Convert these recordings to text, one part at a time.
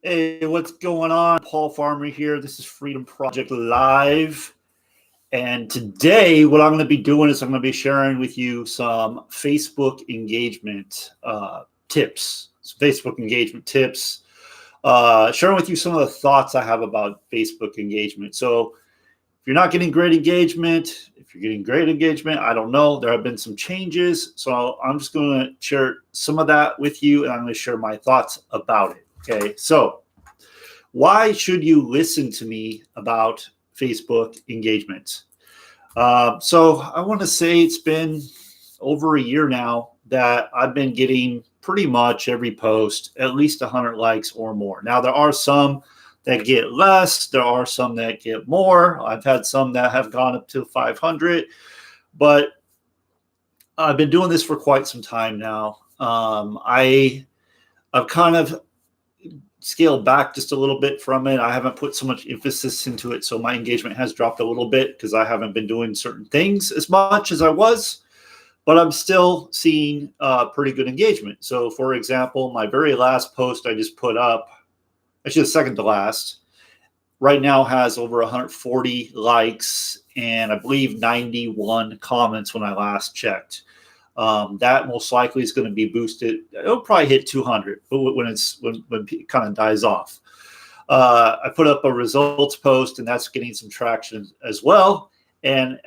Hey, what's going on? Paul Farmer here. This is Freedom Project Live. And today, what I'm going to be doing is I'm going to be sharing with you some Facebook engagement tips. Sharing with you some of the thoughts I have about Facebook engagement. So, if you're not getting great engagement, if you're getting great engagement, I don't know. There have been some changes. So, I'm just going to share some of that with you, and I'm going to share my thoughts about it. Okay, so why should you listen to me about Facebook engagement? So I want to say it's been over a year now that I've been getting pretty much every post at least 100 likes or more. Now, there are some that get less. There are some that get more. I've had some that have gone up to 500, but I've been doing this for quite some time now. I've kind of scaled back just a little bit from it. I haven't put so much emphasis into it, so my engagement has dropped a little bit because I haven't been doing certain things as much as I was, but I'm still seeing pretty good engagement. So, for example, my very last post I just put up, actually the second to last, right now has over 140 likes and I believe 91 comments when I last checked. That most likely is going to be boosted. It'll probably hit 200, but when it kind of dies off. I put up a results post, and that's getting some traction as well. And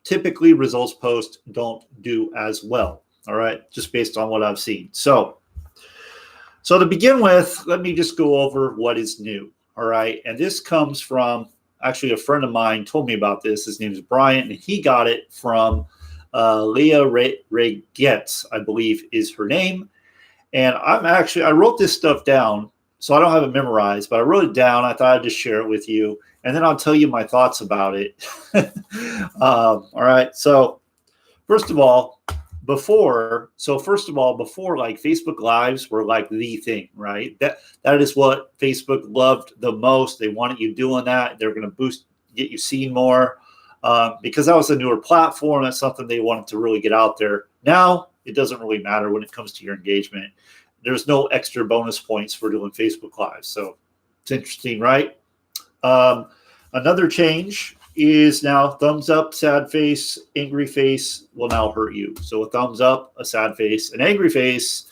typically, results posts don't do as well. All right, just based on what I've seen. So to begin with, let me just go over what is new. All right, and this comes from actually a friend of mine told me about this. His name is Brian, and he got it from Leah Regetz, I believe is her name. And I wrote this stuff down, so I don't have it memorized, but I wrote it down. I thought I'd just share it with you, and then I'll tell you my thoughts about it. All right. So first of all, before like Facebook Lives were like the thing, right? That is what Facebook loved the most. They wanted you doing that. They're going to get you seen more. Because that was a newer platform. That's something they wanted to really get out there. Now, it doesn't really matter when it comes to your engagement. There's no extra bonus points for doing Facebook Live. So it's interesting, right? Another change is now thumbs up, sad face, angry face will now hurt you. So a thumbs up, a sad face, an angry face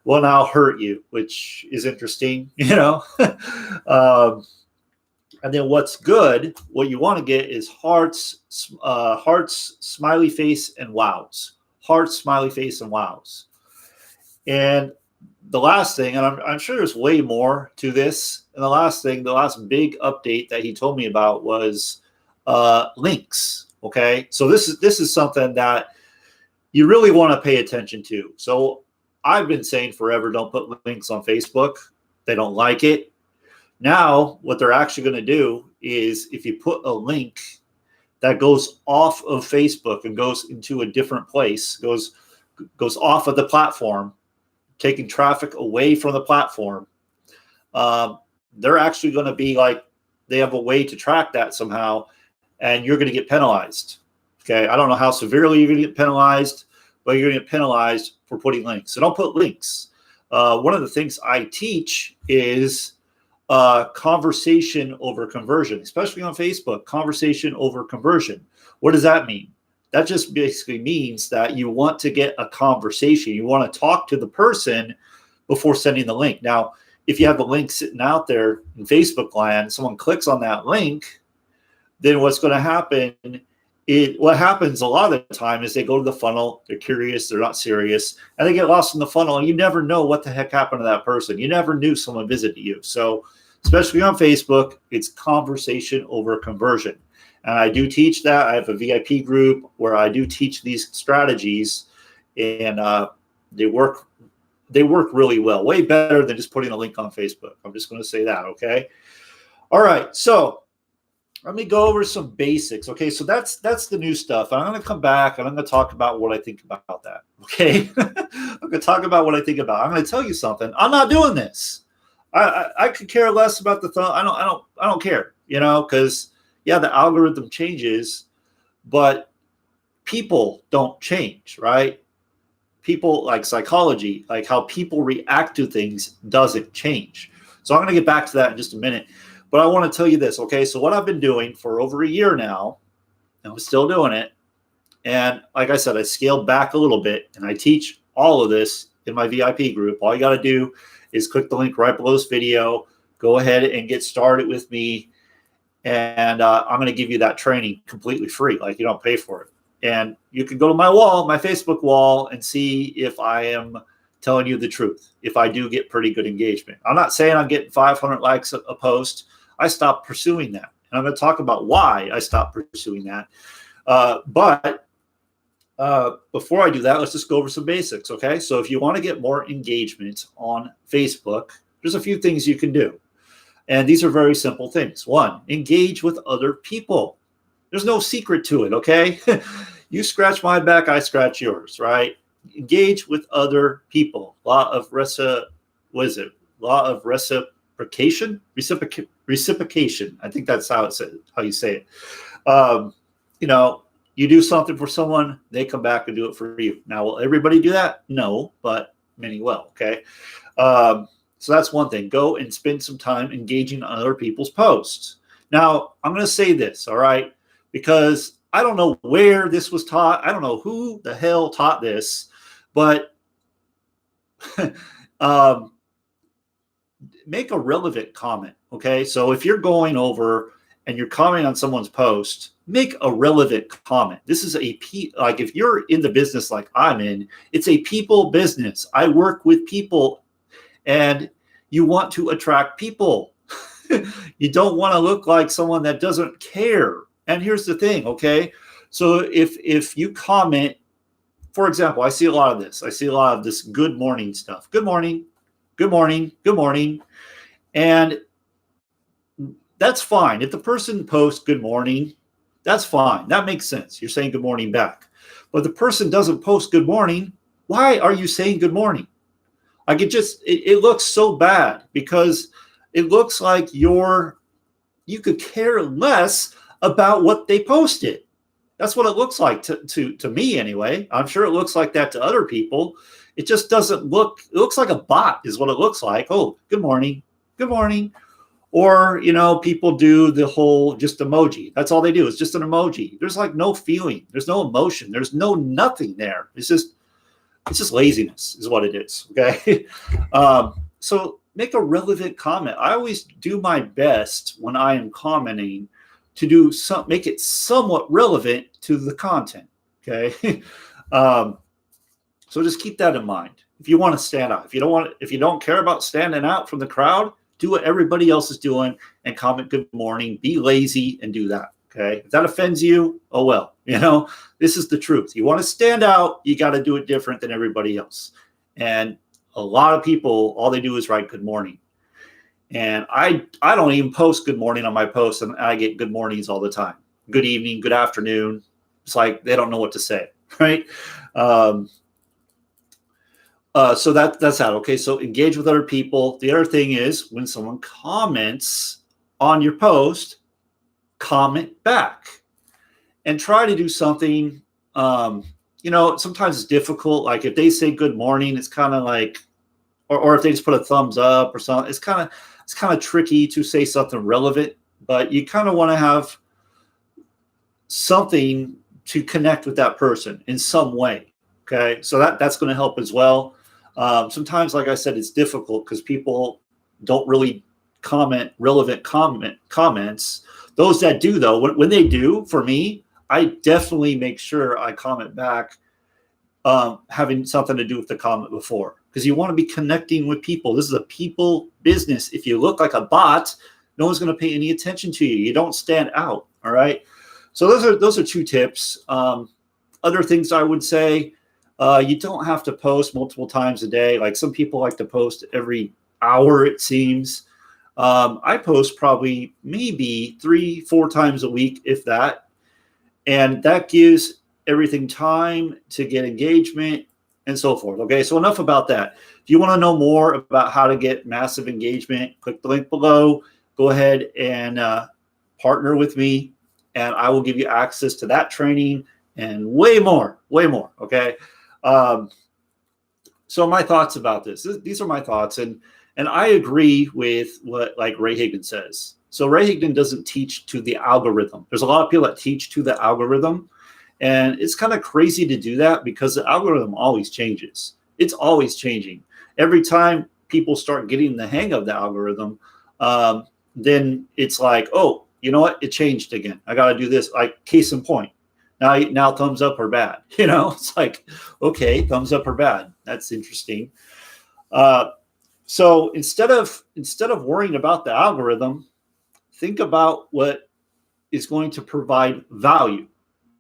will now hurt you, which is interesting, And then what's good, what you want to get is hearts, smiley face, and wows. Hearts, smiley face, and wows. And the last thing, and I'm sure there's way more to this. And the last big update that he told me about was links. Okay, so this is something that you really want to pay attention to. So I've been saying forever, don't put links on Facebook. They don't like it. Now, what they're actually going to do is if you put a link that goes off of Facebook and goes into a different place, goes off of the platform, taking traffic away from the platform, they're actually going to be like, they have a way to track that somehow, and you're going to get penalized. Okay, I don't know how severely you're going to get penalized, but you're going to get penalized for putting links. So don't put links. One of the things I teach is conversation over conversion, especially on Facebook. Conversation over conversion. What does that mean? That just basically means that you want to get a conversation. You want to talk to the person before sending the link. Now, if you have the link sitting out there in Facebook land, someone clicks on that link, then what's going to happen? What happens a lot of the time is they go to the funnel, they're curious, they're not serious, and they get lost in the funnel, and you never know what the heck happened to that person. You never knew someone visited you. So especially on Facebook, it's conversation over conversion. And I do teach that. I have a VIP group where I do teach these strategies, and they work really well, way better than just putting a link on Facebook. I'm just going to say that, okay? All right, so let me go over some basics. Okay, so that's the new stuff. I'm going to come back and I'm going to talk about what I think about that. Okay, I'm going to talk about what I think about. I'm going to tell you something. I'm not doing this. I could care less about the thumb. I don't care. Because yeah, the algorithm changes, but people don't change, right? People, like psychology, like how people react to things doesn't change. So I'm going to get back to that in just a minute. But I want to tell you this, okay? So what I've been doing for over a year now, and I'm still doing it. And like I said, I scaled back a little bit, and I teach all of this in my VIP group. All you got to do is click the link right below this video. Go ahead and get started with me. And I'm going to give you that training completely free. Like, you don't pay for it. And you can go to my wall, my Facebook wall, and see if I am telling you the truth, if I do get pretty good engagement. I'm not saying I'm getting 500 likes a post. I stopped pursuing that. And I'm going to talk about why I stopped pursuing that. But before I do that, let's just go over some basics, okay? So if you want to get more engagement on Facebook, there's a few things you can do. And these are very simple things. One, engage with other people. There's no secret to it, okay? You scratch my back, I scratch yours, right? Engage with other people. Law of reciprocation? Reciprocation. I think that's how you say it. You know, you do something for someone, they come back and do it for you. Now, will everybody do that? No, but many will, okay? So that's one thing. Go and spend some time engaging on other people's posts. Now, I'm going to say this, all right? Because I don't know where this was taught. I don't know who the hell taught this, but make a relevant comment, okay? So if you're going over and you're commenting on someone's post, make a relevant comment. This is like if you're in the business like I'm in, it's a people business. I work with people, and you want to attract people. You don't want to look like someone that doesn't care. And here's the thing, okay? So if you comment, for example, I see a lot of this. I see a lot of this good morning stuff. Good morning, good morning, good morning. And that's fine. If the person posts good morning, that's fine. That makes sense. You're saying good morning back. But if the person doesn't post good morning, why are you saying good morning? Like it looks so bad, because it looks like you could care less about what they posted. That's what it looks like to me anyway. I'm sure it looks like that to other people. It just doesn't look, it looks like a bot is what it looks like. Oh, good morning. Good morning. Or, you know, people do the whole just emoji. That's all they do. It's just an emoji. There's like no feeling. There's no emotion. There's no nothing there. It's just laziness is what it is. Okay. So make a relevant comment. I always do my best when I am commenting to make it somewhat relevant to the content. Okay. So just keep that in mind. If you want to stand out, if you don't care about standing out from the crowd, do what everybody else is doing and comment good morning. Be lazy and do that. Okay. If that offends you, oh well, you know, this is the truth. You want to stand out, you got to do it different than everybody else. And a lot of people, all they do is write good morning. And I don't even post good morning on my posts, and I get good mornings all the time. Good evening, good afternoon. It's like they don't know what to say, right? So that's that. Okay, so engage with other people. The other thing is when someone comments on your post, comment back and try to do something. You know, sometimes it's difficult. Like if they say good morning, it's kind of like, or if they just put a thumbs up or something, it's kind of tricky to say something relevant, but you kind of want to have something to connect with that person in some way. Okay. So that's going to help as well. Sometimes, like I said, it's difficult because people don't really comment relevant comments. Those that do, though, when they do, for me, I definitely make sure I comment back, having something to do with the comment before, because you want to be connecting with people. This is a people business. If you look like a bot, no one's going to pay any attention to you. You don't stand out. All right. So those are two tips. Other things I would say, you don't have to post multiple times a day. Like some people like to post every hour, it seems. I post probably maybe 3-4 times a week, if that. And that gives everything time to get engagement and so forth. Okay, so enough about that. If you want to know more about how to get massive engagement, click the link below. Go ahead and partner with me, and I will give you access to that training and way more. Okay. So my thoughts about this. These are my thoughts, and I agree with what like Ray Higdon says. So Ray Higdon doesn't teach to the algorithm. There's a lot of people that teach to the algorithm, and it's kind of crazy to do that because the algorithm always changes. It's always changing. Every time people start getting the hang of the algorithm, then it's like, oh, you know what? It changed again. I got to do this. Like case in point. Now thumbs up or bad. It's like, okay, thumbs up or bad. That's interesting. So instead of worrying about the algorithm, think about what is going to provide value,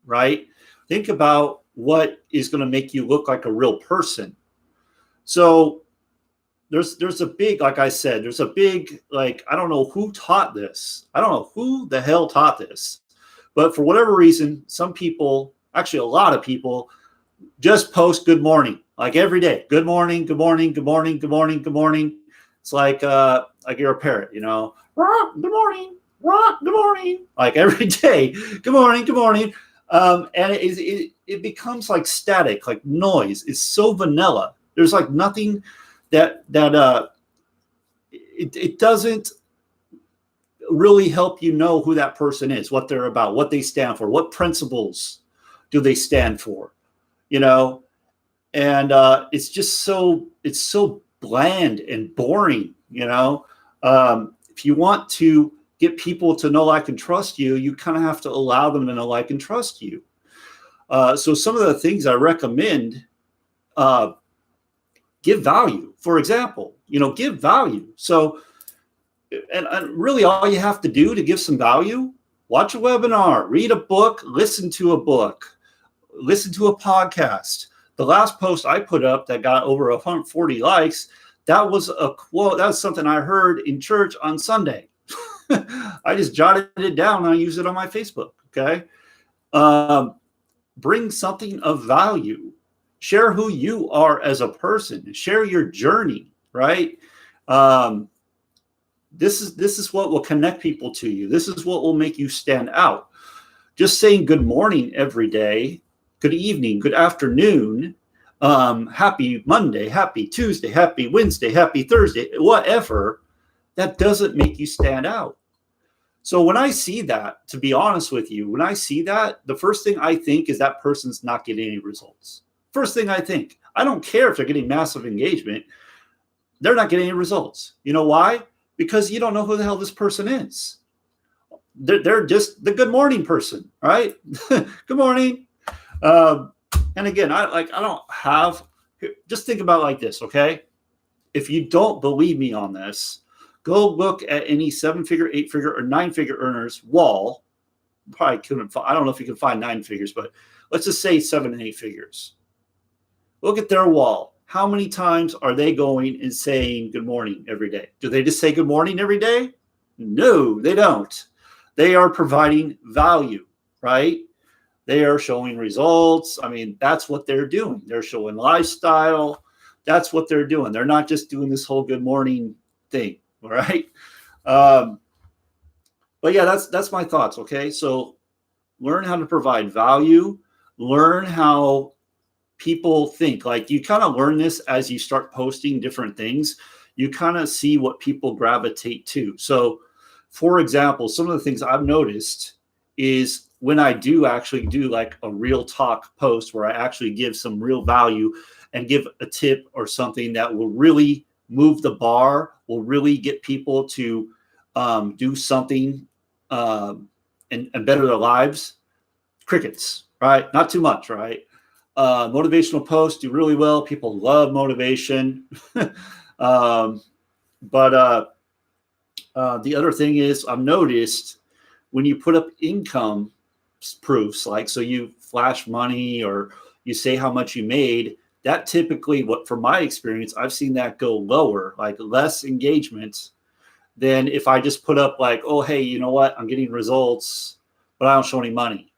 right? Think about what is going to make you look like a real person. So there's a big, like I said, there's a big, like, I don't know who taught this. I don't know who the hell taught this. But for whatever reason, some people, actually a lot of people, just post good morning, like every day. Good morning, good morning, good morning, good morning, good morning. It's like you're a parrot, Rock, good morning, rock, good morning. Like every day, good morning, good morning. And it becomes like static, like noise. It's so vanilla. There's like nothing that it doesn't really help you know who that person is, what they're about, what they stand for, what principles do they stand for, and it's just it's so bland and boring. If you want to get people to know, like, and trust you, you kind of have to allow them to know, like, and trust you. So some of the things I recommend, give value. For example, give value. So, and really all you have to do to give some value, watch a webinar, read a book, listen to a book, listen to a podcast. The last post I put up that got over 140 likes, that was a quote. That was something I heard in church on Sunday. I just jotted it down and I use it on my Facebook. Okay. Bring something of value. Share who you are as a person. Share your journey, right? This is what will connect people to you. This is what will make you stand out. Just saying good morning every day, good evening, good afternoon, happy Monday, happy Tuesday, happy Wednesday, happy Thursday, whatever, that doesn't make you stand out. So when I see that, to be honest with you, when I see that, the first thing I think is that person's not getting any results. First thing I think. I don't care if they're getting massive engagement. They're not getting any results. You know why? Because you don't know who the hell this person is. They're just the good morning person, right? Good morning. And again, I don't have, just think about it like this, okay? If you don't believe me on this, go look at any 7-figure, 8-figure, or 9-figure earners wall. Probably couldn't find, I don't know if you can find 9 figures, but let's just say 7 and 8 figures. Look at their wall. How many times are they going and saying good morning every day? Do they just say good morning every day? No, they don't. They are providing value, right? They are showing results. I mean, that's what they're doing. They're showing lifestyle. That's what they're doing. They're not just doing this whole good morning thing, all right? But yeah, that's my thoughts, okay? So learn how to provide value. Learn how people think. Like, you kind of learn this as you start posting different things. You kind of see what people gravitate to. So, for example, some of the things I've noticed is when I do actually do like a real talk post where I actually give some real value and give a tip or something that will really move the bar, will really get people to do something and better their lives. Crickets, right? Not too much, right? Motivational posts do really well. People love motivation. But the other thing is, I've noticed when you put up income proofs, like, so you flash money or you say how much you made, that typically, what from my experience, I've seen that go lower, like less engagement than if I just put up like, oh, hey, you know what? I'm getting results, but I don't show any money.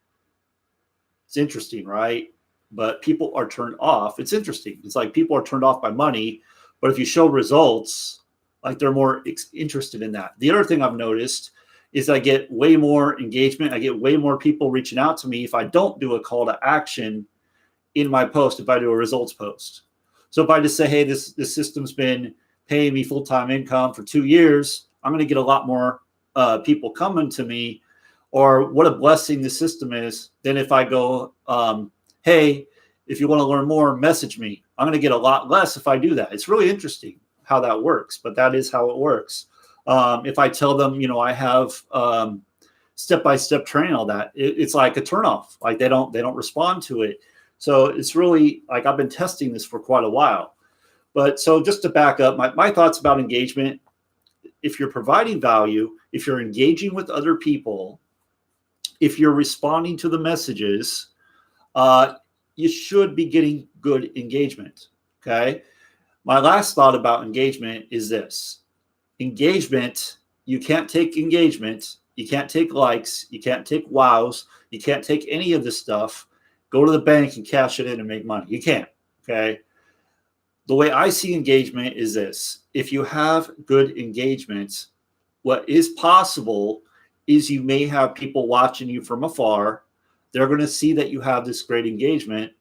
It's interesting, right? But people are turned off. It's interesting. It's like people are turned off by money, but if you show results, like, they're more interested in that. The other thing I've noticed is I get way more engagement. I get way more people reaching out to me if I don't do a call to action in my post, if I do a results post. So if I just say, hey, this system's been paying me full-time income for 2 years, I'm going to get a lot more people coming to me, or what a blessing the system is. Then if I go, hey, if you want to learn more, message me. I'm going to get a lot less if I do that. It's really interesting how that works, but that is how it works. If I tell them, I have step-by-step training, all that, it's like a turnoff. Like they don't respond to it. So it's really like I've been testing this for quite a while. But so just to back up, my thoughts about engagement: if you're providing value, if you're engaging with other people, if you're responding to the messages, you should be getting good engagement. Okay. My last thought about engagement is this: engagement, you can't take engagement, you can't take likes, you can't take wows, you can't take any of this stuff, go to the bank and cash it in and make money. You can't. Okay. The way I see engagement is this: if you have good engagement, what is possible is you may have people watching you from afar. They're going to see that you have this great engagement,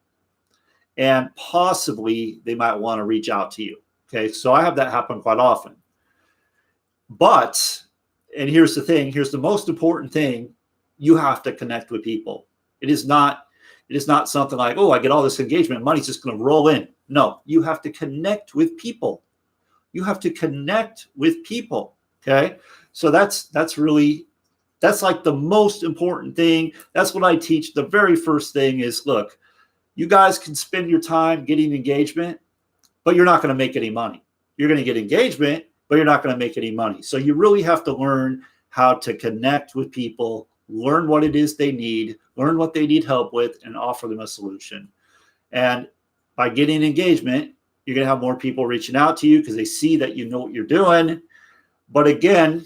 and possibly they might want to reach out to you. Okay. So I have that happen quite often. But, and here's the thing, here's the most important thing: you have to connect with people. It is not something like, oh, I get all this engagement, money's just going to roll in. No, you have to connect with people. You have to connect with people. Okay. So that's like the most important thing. That's what I teach. The very first thing is, look, you guys can spend your time getting engagement, but you're not going to make any money. You're going to get engagement, but you're not going to make any money. So you really have to learn how to connect with people, learn what it is they need, learn what they need help with, and offer them a solution. And by getting engagement, you're going to have more people reaching out to you because they see that you know what you're doing. But again,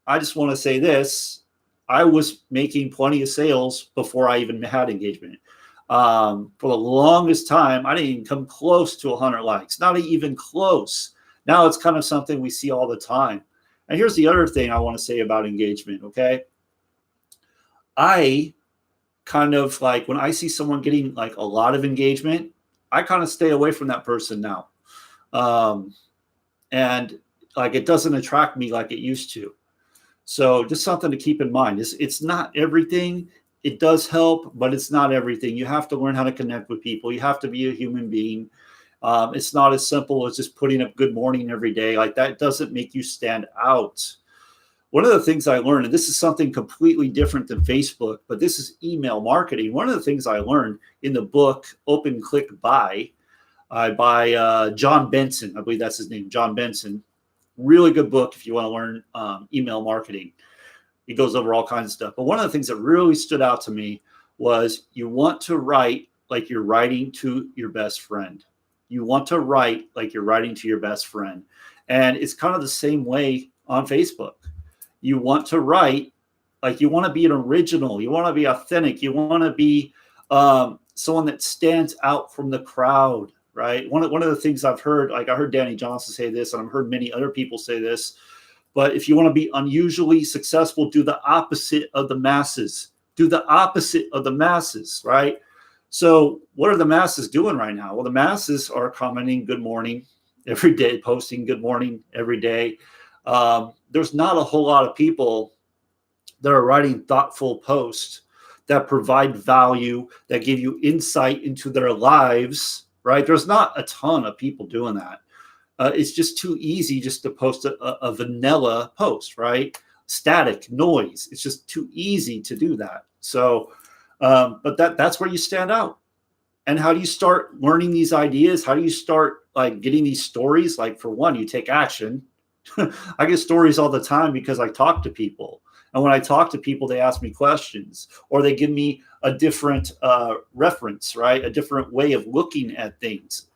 I just want to say this: I was making plenty of sales before I even had engagement. For the longest time, I didn't even come close to 100 likes, not even close. Now it's kind of something we see all the time. And here's the other thing I want to say about engagement, okay? I kind of like, when I see someone getting like a lot of engagement, I kind of stay away from that person now. And like, it doesn't attract me like it used to. So just something to keep in mind. It's not everything. It does help, but it's not everything. You have to learn how to connect with people. You have to be a human being. It's not as simple as just putting up good morning every day. Like, that doesn't make you stand out. One of the things I learned, and this is something completely different than Facebook, but this is email marketing. One of the things I learned in the book Open Click Buy by John Benson, I believe that's his name, John Benson. Really good book if you want to learn email marketing. He goes over all kinds of stuff. But one of the things that really stood out to me was, you want to write like you're writing to your best friend. You want to write like you're writing to your best friend. And it's kind of the same way on Facebook. You want to write like you want to be an original. You want to be authentic. You want to be someone that stands out from the crowd, right? One of the things I've heard, like I heard Danny Johnson say this, and I've heard many other people say this, but if you want to be unusually successful, do the opposite of the masses. Do the opposite of the masses, right? So what are the masses doing right now? Well, the masses are commenting good morning every day, posting good morning every day. There's not a whole lot of people that are writing thoughtful posts that provide value, that give you insight into their lives, right? There's not a ton of people doing that. It's just too easy just to post a vanilla post, right? Static noise. It's just too easy to do that. So, but that's where you stand out. And how do you start learning these ideas? How do you start like getting these stories? Like, for one, you take action. I get stories all the time because I talk to people. And when I talk to people, they ask me questions, or they give me a different reference, right? A different way of looking at things.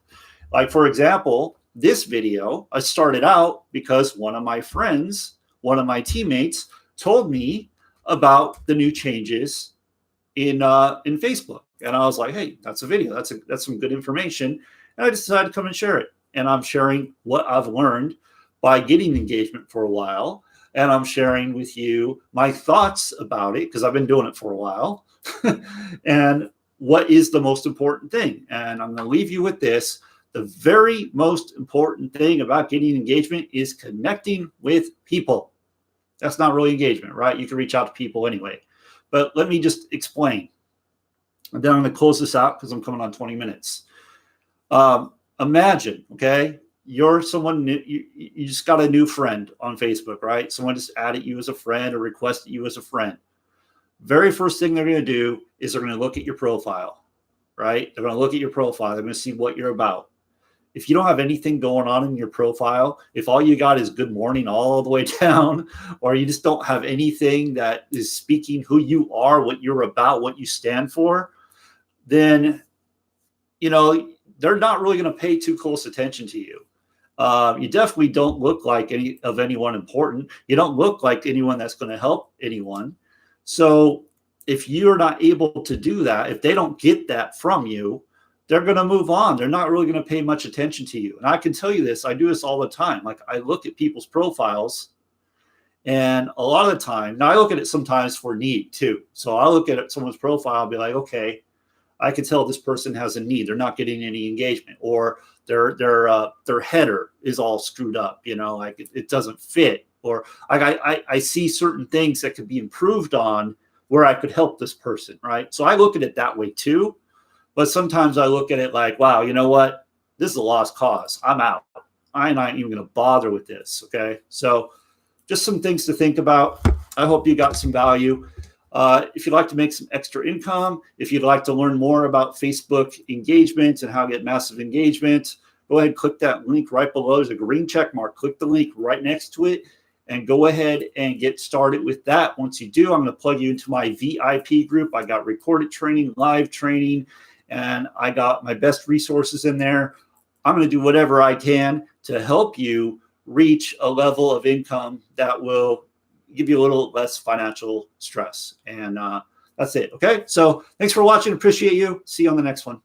Like, for example, this video, I started out because one of my friends, one of my teammates, told me about the new changes in Facebook. And I was like, hey, that's a video. That's some good information. And I decided to come and share it. And I'm sharing what I've learned by getting engagement for a while. And I'm sharing with you my thoughts about it because I've been doing it for a while. And what is the most important thing? And I'm going to leave you with this. The very most important thing about getting engagement is connecting with people. That's not really engagement, right? You can reach out to people anyway. But let me just explain. And then I'm going to close this out because I'm coming on 20 minutes. Imagine, okay, you're someone new, you just got a new friend on Facebook, right? Someone just added you as a friend or requested you as a friend. Very first thing they're going to do is they're going to look at your profile, right? They're going to look at your profile. They're going to see what you're about. If you don't have anything going on in your profile, if all you got is good morning all the way down, or you just don't have anything that is speaking who you are, what you're about, what you stand for, then, you know, they're not really going to pay too close attention to you. You definitely don't look like anyone important. You don't look like anyone that's going to help anyone. So if you're not able to do that, if they don't get that from you, they're going to move on. They're not really going to pay much attention to you. And I can tell you this, I do this all the time. Like, I look at people's profiles, and a lot of the time, now I look at it sometimes for need too. So I look at someone's profile and be like, okay, I can tell this person has a need. They're not getting any engagement, or their header is all screwed up. You know, like it doesn't fit, or I see certain things that could be improved on where I could help this person, right? So I look at it that way too. But sometimes I look at it like, wow, you know what? This is a lost cause. I'm out. I'm not even going to bother with this. Okay. So just some things to think about. I hope you got some value. If you'd like to make some extra income, if you'd like to learn more about Facebook engagement and how to get massive engagement, go ahead and click that link right below. There's a green check mark. Click the link right next to it and go ahead and get started with that. Once you do, I'm going to plug you into my VIP group. I got recorded training, live training, and I got my best resources in there. I'm going to do whatever I can to help you reach a level of income that will give you a little less financial stress. And that's it. Okay. So thanks for watching. Appreciate you. See you on the next one.